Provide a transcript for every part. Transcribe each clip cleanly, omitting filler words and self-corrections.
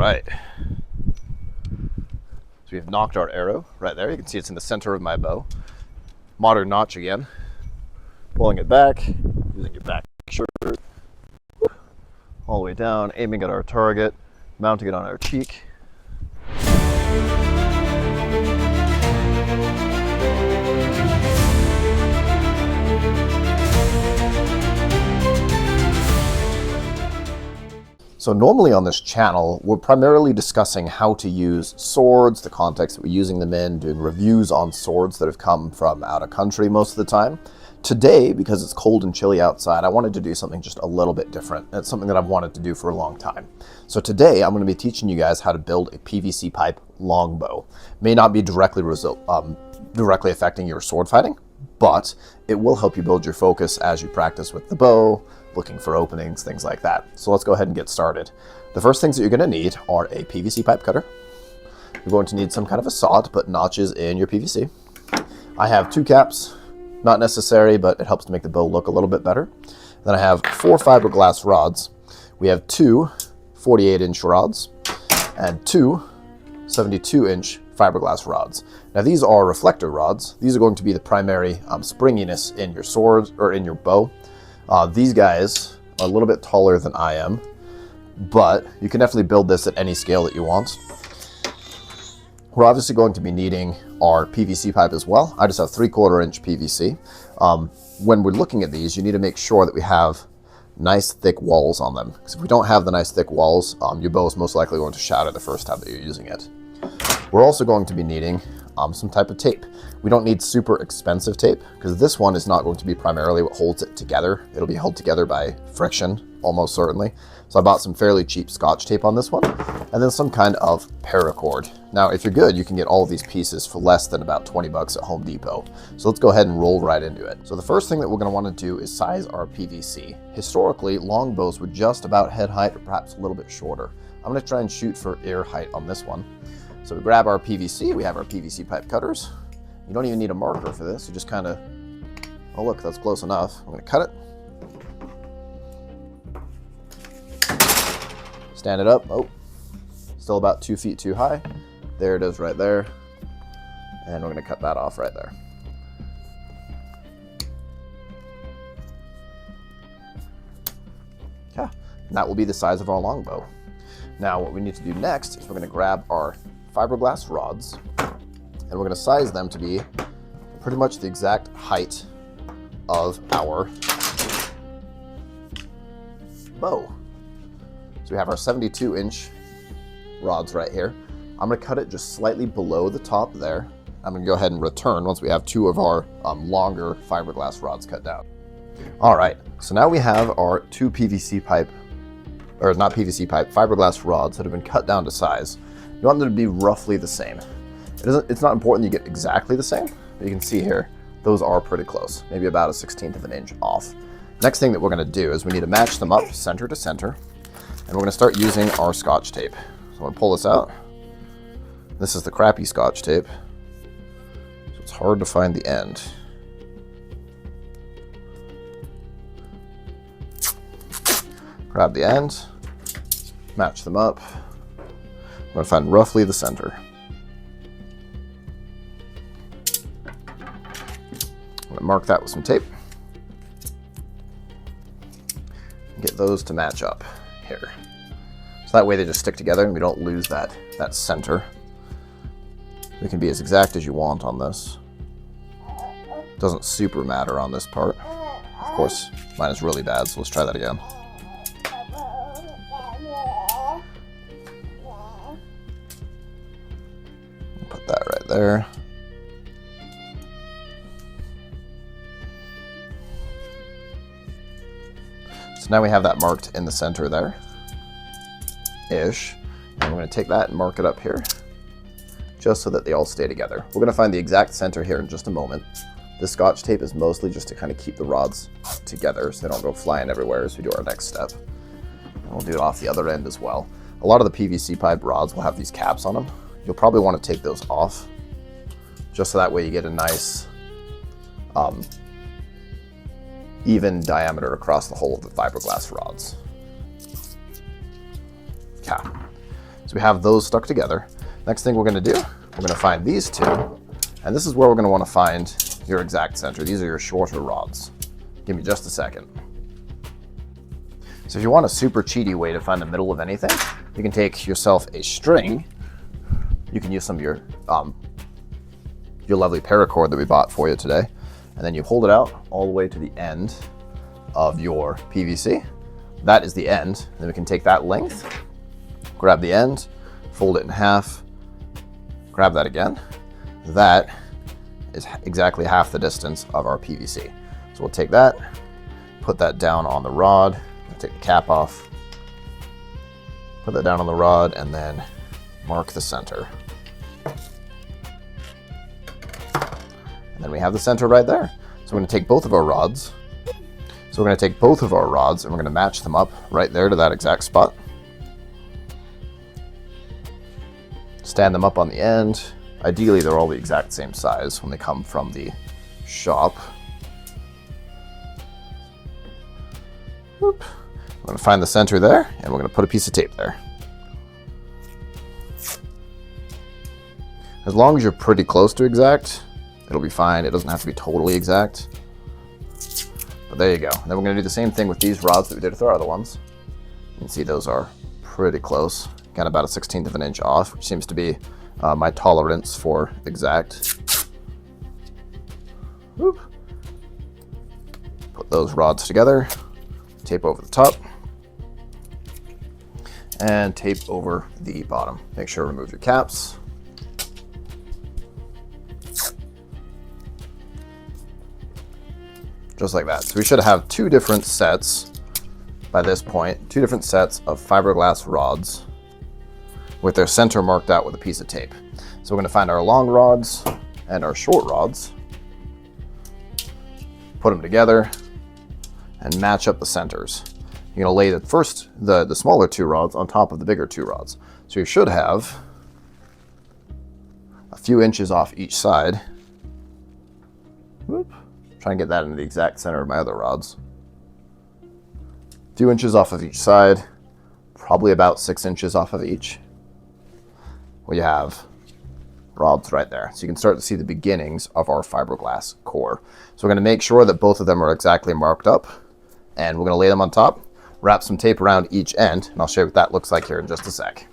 right. So we've knocked our arrow right there. You can see it's in the center of my bow. Modern notch again. Pulling it back, using your back shoulder, all the way down, aiming at our target, mounting it on our cheek. So normally on this channel, we're primarily discussing how to use swords, the context that we're using them in, doing reviews on swords that have come from out of country most of the time. Today, because it's cold and chilly outside, I wanted to do something just a little bit different. It's something that I've wanted to do for a long time. So today, I'm going to be teaching you guys how to build a PVC pipe longbow. May not be directly affecting your sword fighting, but it will help you build your focus as you practice with the bow, looking for openings, things like that. So let's go ahead and get started. The first things that you're going to need are a PVC pipe cutter. You're going to need some kind of a saw to put notches in your PVC. I have 2 caps, not necessary, but it helps to make the bow look a little bit better. Then I have 4 fiberglass rods. We have 2 48-inch rods and 2 72-inch fiberglass rods. Now these are reflector rods. These are going to be the primary springiness in your sword or in your bow. These guys are a little bit taller than I am, but you can definitely build this at any scale that you want. We're obviously going to be needing our PVC pipe as well. I just have 3/4 inch PVC. When we're looking at these, you need to make sure that we have nice thick walls on them. Because if we don't have the nice thick walls, your bow is most likely going to shatter the first time that you're using it. We're also going to be needing some type of tape. We don't need super expensive tape because this one is not going to be primarily what holds it together. It'll be held together by friction, almost certainly. So I bought some fairly cheap Scotch tape on this one, and then some kind of paracord. Now, if you're good, you can get all of these pieces for less than about 20 bucks at Home Depot. So let's go ahead and roll right into it. So the first thing that we're going to want to do is size our PVC. Historically, longbows were just about head height or perhaps a little bit shorter. I'm going to try and shoot for ear height on this one. So we grab our PVC, we have our PVC pipe cutters. You don't even need a marker for this, you just kind of, oh look, that's close enough. I'm going to cut it. Stand it up, oh, still about 2 feet too high. There it is right there. And we're going to cut that off right there. Yeah, and that will be the size of our longbow. Now what we need to do next is we're going to grab our fiberglass rods and we're going to size them to be pretty much the exact height of our bow. So we have our 72-inch rods right here. I'm going to cut it just slightly below the top there. I'm going to go ahead and return once we have 2 of our longer fiberglass rods cut down. All right, so now we have our 2 PVC pipe, or not PVC pipe, fiberglass rods that have been cut down to size. You want them to be roughly the same. It's not important you get exactly the same, but you can see here, those are pretty close, maybe about a 1/16 of an inch off. Next thing that we're going to do is we need to match them up center to center, and we're going to start using our Scotch tape. So I'm going to pull this out. This is the crappy Scotch tape, so it's hard to find the end. Grab the end, match them up. I'm going to find roughly the center. I'm going to mark that with some tape. Get those to match up here. So that way they just stick together and we don't lose that center. It can be as exact as you want on this. Doesn't super matter on this part. Of course, mine is really bad, so let's try that again. Put that right there. So now we have that marked in the center there, ish. And we're going to take that and mark it up here, just so that they all stay together. We're going to find the exact center here in just a moment. This Scotch tape is mostly just to kind of keep the rods together so they don't go flying everywhere as we do our next step. And we'll do it off the other end as well. A lot of the PVC pipe rods will have these caps on them. You'll probably want to take those off, just so that way you get a nice even diameter across the whole of the fiberglass rods. Okay. So So we have those stuck together. Next thing we're going to do, we're going to find these two, and this is where we're going to want to find your exact center. These are your shorter rods. Give me just a second. So if you want a super cheaty way to find the middle of anything, you can take yourself a string. You can use some of your lovely paracord that we bought for you today, and then you hold it out all the way to the end of your PVC. That is the end. Then we can take that length, grab the end, fold it in half, grab that again. That is exactly half the distance of our PVC. So we'll take that, put that down on the rod, take the cap off, put that down on the rod, and then mark the center. And then we have the center right there. So we're going to take both of our rods. So we're going to take both of our rods and we're going to match them up right there to that exact spot. Stand them up on the end. Ideally, they're all the exact same size when they come from the shop. Whoop. We're going to find the center there, and we're going to put a piece of tape there. As long as you're pretty close to exact, it'll be fine. It doesn't have to be totally exact. But there you go. And then we're going to do the same thing with these rods that we did with our other ones. You can see those are pretty close. Got about a 1/16 of an inch off, which seems to be my tolerance for exact. Whoop. Put those rods together, tape over the top, and tape over the bottom. Make sure to remove your caps. Just like that. So we should have two different sets by this point, two different sets of fiberglass rods with their center marked out with a piece of tape. So we're going to find our long rods and our short rods, put them together, and match up the centers. You're going to lay the smaller two rods on top of the bigger two rods. So you should have a few inches off each side. Whoop. Try and get that into the exact center of my other rods. A few inches off of each side, probably about 6 inches off of each. We have rods right there. So you can start to see the beginnings of our fiberglass core. So we're going to make sure that both of them are exactly marked up, and we're going to lay them on top, wrap some tape around each end, and I'll show you what that looks like here in just a sec.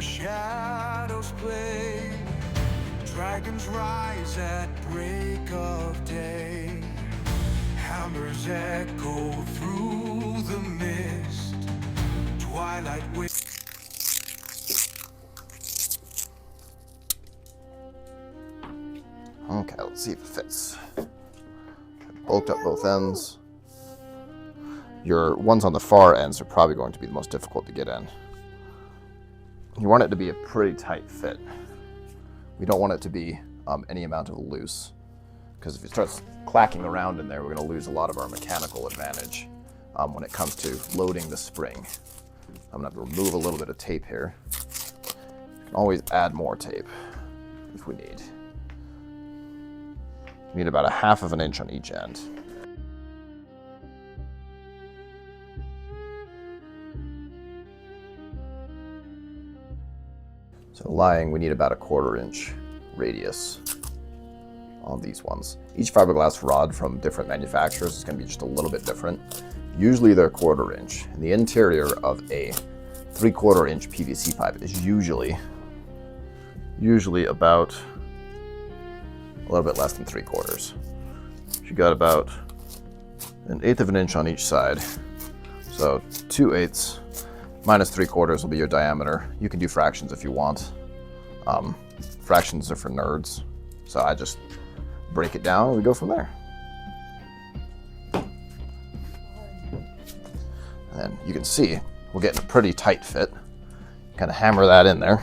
Shadows play, dragons rise at break of day, hammers echo through the mist, twilight Okay, let's see if it fits. Bulked up both ends. Your ones on the far ends are probably going to be the most difficult to get in. You want it to be a pretty tight fit. We don't want it to be any amount of loose, because if it starts clacking around in there, we're going to lose a lot of our mechanical advantage when it comes to loading the spring. I'm going to have to remove a little bit of tape here. You can always add more tape if we need. We need about 1/2 of an inch on each end. So lying, we need about a 1/4 inch radius on these ones. Each fiberglass rod from different manufacturers is going to be just a little bit different. Usually they're 1/4 inch. And the interior of a 3/4 inch PVC pipe is usually about a little bit less than 3/4. You got about 1/8 of an inch on each side. So 2/8 minus 3/4 will be your diameter. You can do fractions if you want. Fractions are for nerds. So I just break it down and we go from there. And then you can see we're getting a pretty tight fit. Kind of hammer that in there.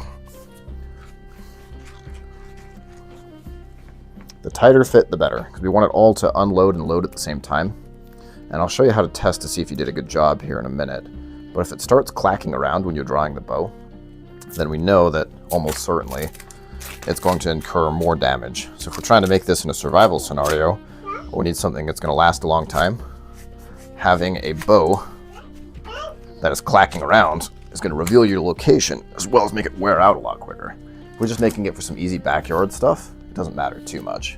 The tighter fit, the better, because we want it all to unload and load at the same time. And I'll show you how to test to see if you did a good job here in a minute. But if it starts clacking around when you're drawing the bow, then we know that almost certainly it's going to incur more damage. So if we're trying to make this in a survival scenario, we need something that's going to last a long time. Having a bow that is clacking around is going to reveal your location as well as make it wear out a lot quicker. If we're just making it for some easy backyard stuff, it doesn't matter too much.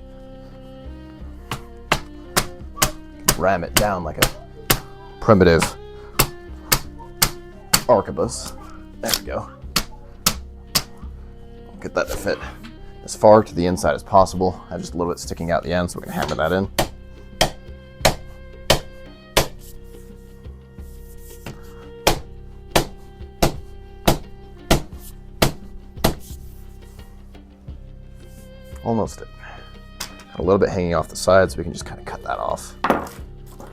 Ram it down like a primitive arquebus. There we go. Get that to fit as far to the inside as possible. I have just a little bit sticking out the end, so we can hammer that in. Almost it. Got a little bit hanging off the side, so we can just kind of cut that off.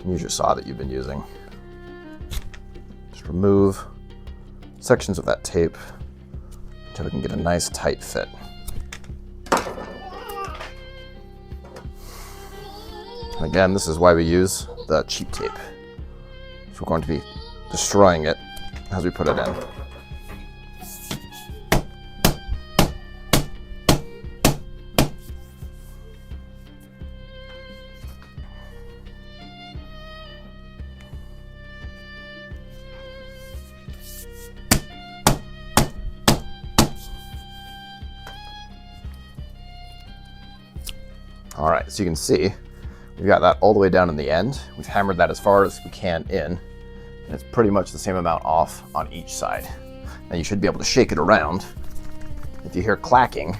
Use your saw that you've been using. Just remove sections of that tape until we can get a nice tight fit. And again, this is why we use the cheap tape. So we're going to be destroying it as we put it in. All right, so you can see we've got that all the way down in the end. We've hammered that as far as we can in, and it's pretty much the same amount off on each side. Now you should be able to shake it around. If you hear clacking,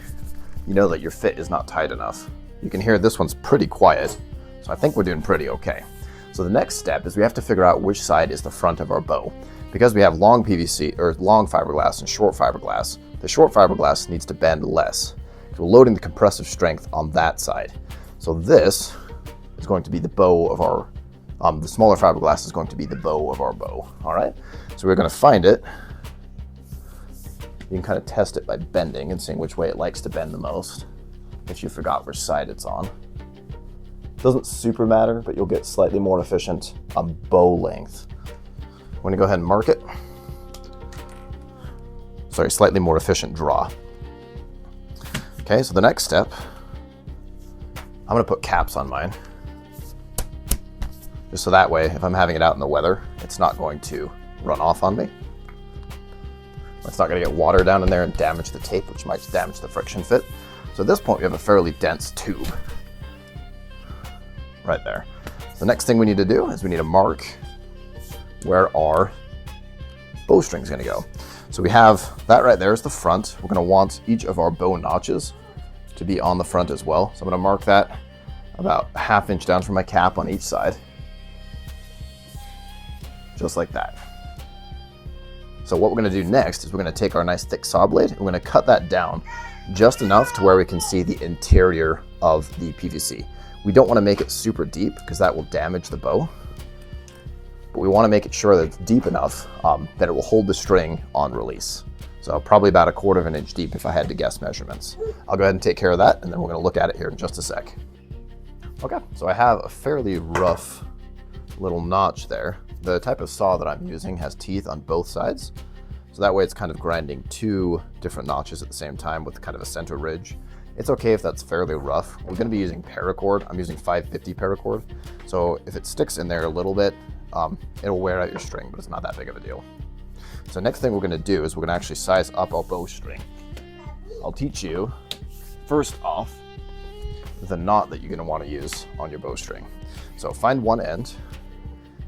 you know that your fit is not tight enough. You can hear this one's pretty quiet, so I think we're doing pretty okay. So the next step is we have to figure out which side is the front of our bow. Because we have long PVC, or long fiberglass and short fiberglass, the short fiberglass needs to bend less. So we're loading the compressive strength on that side. So this is going to be the bow of our, the smaller fiberglass is going to be the bow of our bow, all right? So we're gonna find it. You can kind of test it by bending and seeing which way it likes to bend the most, if you forgot which side it's on. Doesn't super matter, but you'll get slightly more efficient bow length. I'm gonna go ahead and mark it. Sorry, slightly more efficient draw. Okay, so the next step, I'm gonna put caps on mine. Just so that way, if I'm having it out in the weather, it's not going to run off on me. It's not gonna get water down in there and damage the tape, which might damage the friction fit. So at this point, we have a fairly dense tube right there. So the next thing we need to do is we need to mark where our bowstring's gonna go. So we have that right there is the front. We're gonna want each of our bow notches to be on the front as well. So I'm gonna mark that about a ½ inch down from my cap on each side. Just like that. So what we're gonna do next is we're gonna take our nice thick saw blade and we're gonna cut that down just enough to where we can see the interior of the PVC. We don't wanna make it super deep because that will damage the bow, but we wanna make it sure that it's deep enough that it will hold the string on release. So probably about a ½ of an inch deep if I had to guess measurements. I'll go ahead and take care of that and then we're gonna look at it here in just a sec. Okay, so I have a fairly rough little notch there. The type of saw that I'm using has teeth on both sides. So that way it's kind of grinding two different notches at the same time with kind of a center ridge. It's okay if that's fairly rough. We're gonna be using paracord. I'm using 550 paracord. So if it sticks in there a little bit, it'll wear out your string, but it's not that big of a deal. So next thing we're gonna do is we're gonna actually size up our bowstring. I'll teach you, first off, the knot that you're gonna wanna use on your bowstring. So find one end.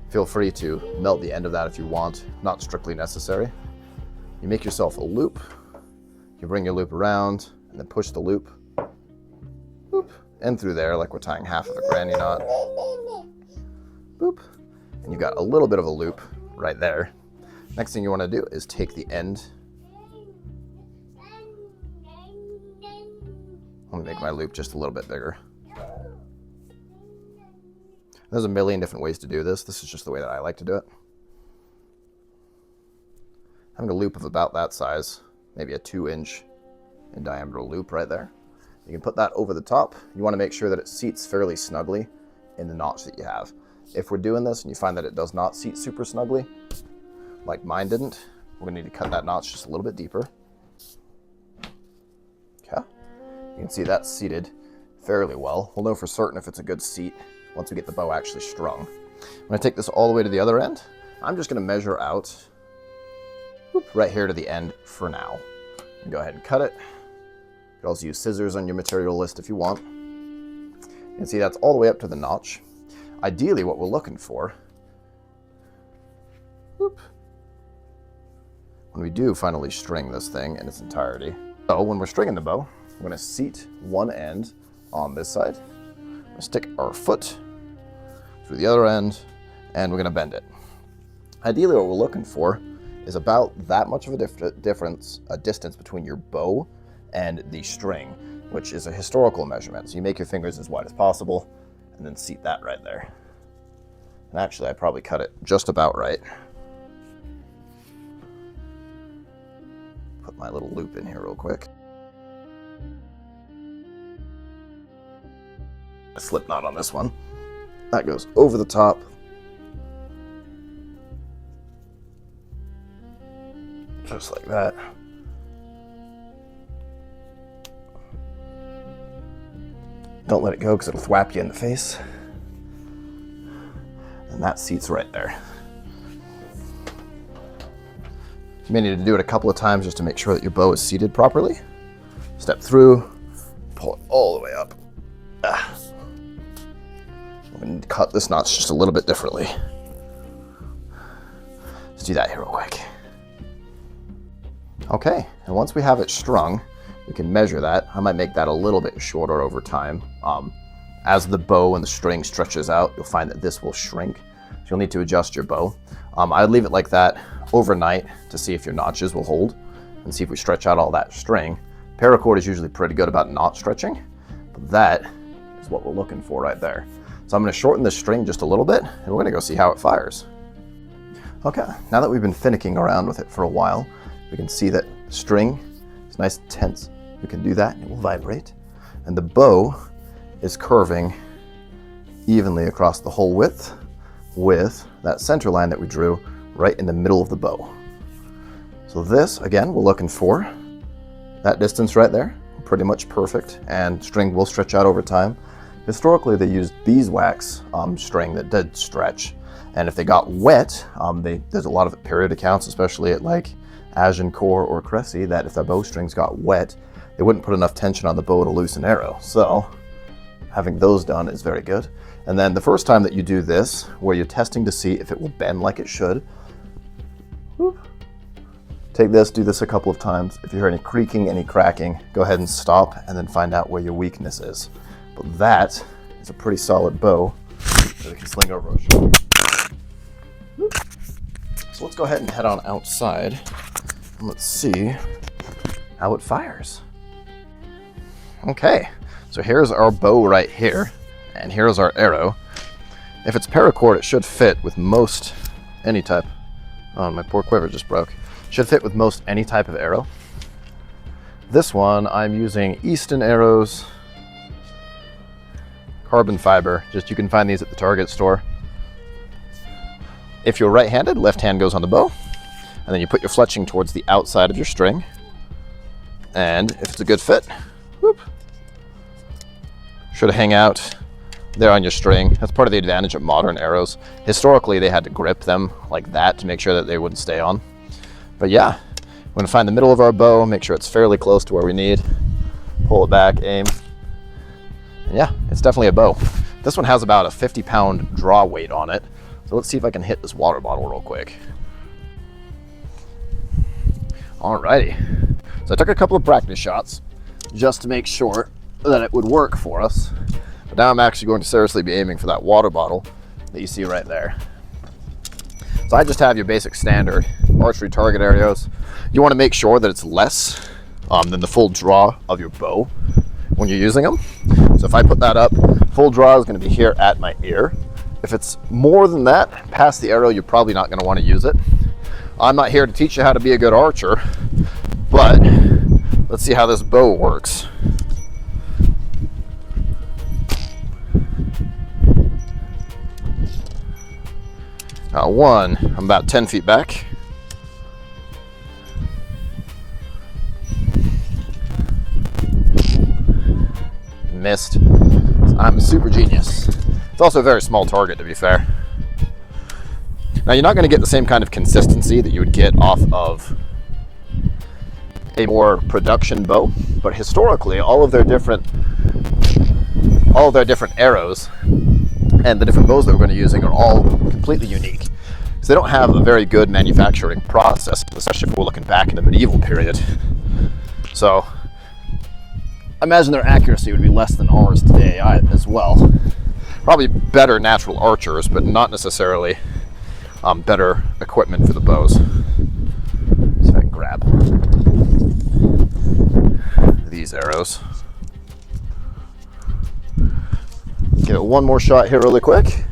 Feel free to melt the end of that if you want, not strictly necessary. You make yourself a loop. You bring your loop around and then push the loop, boop, in through there like we're tying half of a granny knot. Boop. And you've got a little bit of a loop right there. Next thing you want to do is take the end. Let me make my loop just a little bit bigger. There's a million different ways to do this. This is just the way that I like to do it. Having a loop of about that size, maybe a 2-inch in diameter loop right there. You can put that over the top. You want to make sure that it seats fairly snugly in the notch that you have. If we're doing this and you find that it does not seat super snugly, like mine didn't, we're gonna need to cut that notch just a little bit deeper. Okay, you can see that's seated fairly well. We'll know for certain if it's a good seat once we get the bow actually strung. I'm gonna take this all the way to the other end. I'm just gonna measure out right here to the end for now. Go ahead and cut it. You can also use scissors on your material list if you want. You can see that's all the way up to the notch. Ideally, what we're looking for, when we do finally string this thing in its entirety. So when we're stringing the bow, we're gonna seat one end on this side. We're gonna stick our foot through the other end, and we're gonna bend it. Ideally, what we're looking for is about that much of a distance between your bow and the string, which is a historical measurement. So you make your fingers as wide as possible and then seat that right there. And actually, I probably cut it just about right. Put my little loop in here real quick. A slip knot on this one. That goes over the top. Just like that. Don't let it go because it'll thwap you in the face. And that seats right there. You may need to do it a couple of times just to make sure that your bow is seated properly. Step through, pull it all the way up. I'm going to cut this notch just a little bit differently. Let's do that here real quick. Okay, and once we have it strung, we can measure that. I might make that a little bit shorter over time. As the bow and the string stretches out, you'll find that this will shrink. So you'll need to adjust your bow. I'd leave it like that overnight to see if your notches will hold and see if we stretch out all that string. Paracord is usually pretty good about not stretching, but that is what we're looking for right there. So I'm going to shorten this string just a little bit, and we're going to go see how it fires. Okay, now that we've been finicking around with it for a while, we can see that the string is nice and tense. We can do that and it will vibrate. And the bow is curving evenly across the whole width with that center line that we drew right in the middle of the bow. So this, again, we're looking for that distance right there, pretty much perfect, and string will stretch out over time. Historically, they used beeswax string that did stretch, and if they got wet, there's a lot of period accounts, especially at like Agincourt or Cressy, that if their bowstrings got wet, they wouldn't put enough tension on the bow to loose an arrow. So having those done is very good. And then the first time that you do this, where you're testing to see if it will bend like it should, take this, do this a couple of times. If you hear any creaking, any cracking, go ahead and stop and then find out where your weakness is. But that is a pretty solid bow that we can sling over our shoulder. So let's go ahead and head on outside and let's see how it fires. Okay, so here's our bow right here, and here's our arrow. If it's paracord, it should fit with most any type. Oh, my poor quiver just broke. Should fit with most any type of arrow. This one, I'm using Easton Arrows carbon fiber. You can find these at the Target store. If you're right-handed, left hand goes on the bow, and then you put your fletching towards the outside of your string. And if it's a good fit, should hang out there on your string. That's part of the advantage of modern arrows. Historically, they had to grip them like that to make sure that they wouldn't stay on. But yeah, we're gonna find the middle of our bow, make sure it's fairly close to where we need. Pull it back, aim. And yeah, it's definitely a bow. This one has about a 50-pound draw weight on it. So let's see if I can hit this water bottle real quick. Alrighty. So I took a couple of practice shots just to make sure that it would work for us. But now I'm actually going to seriously be aiming for that water bottle that you see right there. So I just have your basic standard archery target arrows. You want to make sure that it's less than the full draw of your bow when you're using them. So if I put that up, full draw is going to be here at my ear. If it's more than that, past the arrow, you're probably not going to want to use it. I'm not here to teach you how to be a good archer, but let's see how this bow works. One, I'm about 10 feet back. Missed. I'm a super genius. It's also a very small target, to be fair. Now, you're not going to get the same kind of consistency that you would get off of a more production bow, but historically, all of their different arrows and the different bows that we're going to be using are all completely unique. So they don't have a very good manufacturing process, especially if we're looking back in the medieval period. So I imagine their accuracy would be less than ours today as well. Probably better natural archers, but not necessarily better equipment for the bows. See if I can grab these arrows. Give it one more shot here really quick.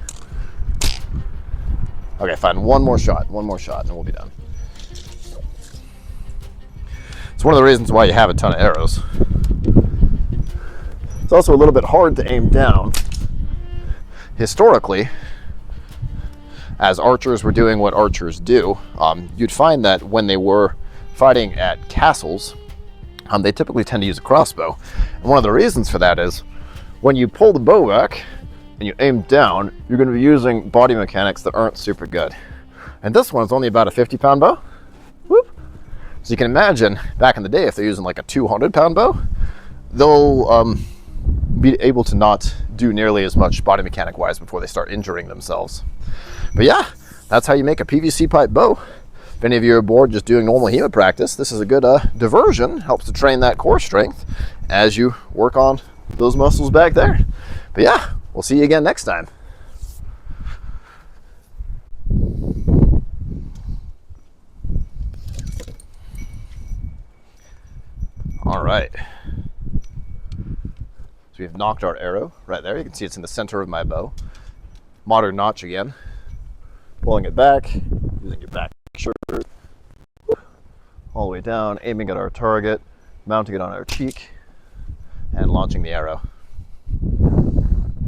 Okay, fine, one more shot, and we'll be done. It's one of the reasons why you have a ton of arrows. It's also a little bit hard to aim down. Historically, as archers were doing what archers do, you'd find that when they were fighting at castles, they typically tend to use a crossbow. And one of the reasons for that is when you pull the bow back and you aim down, you're going to be using body mechanics that aren't super good. And this one's only about a 50-pound bow. Whoop. So you can imagine back in the day, if they're using like a 200-pound bow, they'll be able to not do nearly as much body mechanic wise before they start injuring themselves. But yeah, that's how you make a PVC pipe bow. If any of you are bored just doing normal HEMA practice, this is a good diversion. Helps to train that core strength as you work on those muscles back there. But yeah, we'll see you again next time. All right. So we've knocked our arrow right there. You can see it's in the center of my bow. Modern notch again. Pulling it back, using your back shoulder, all the way down, aiming at our target, mounting it on our cheek, and launching the arrow.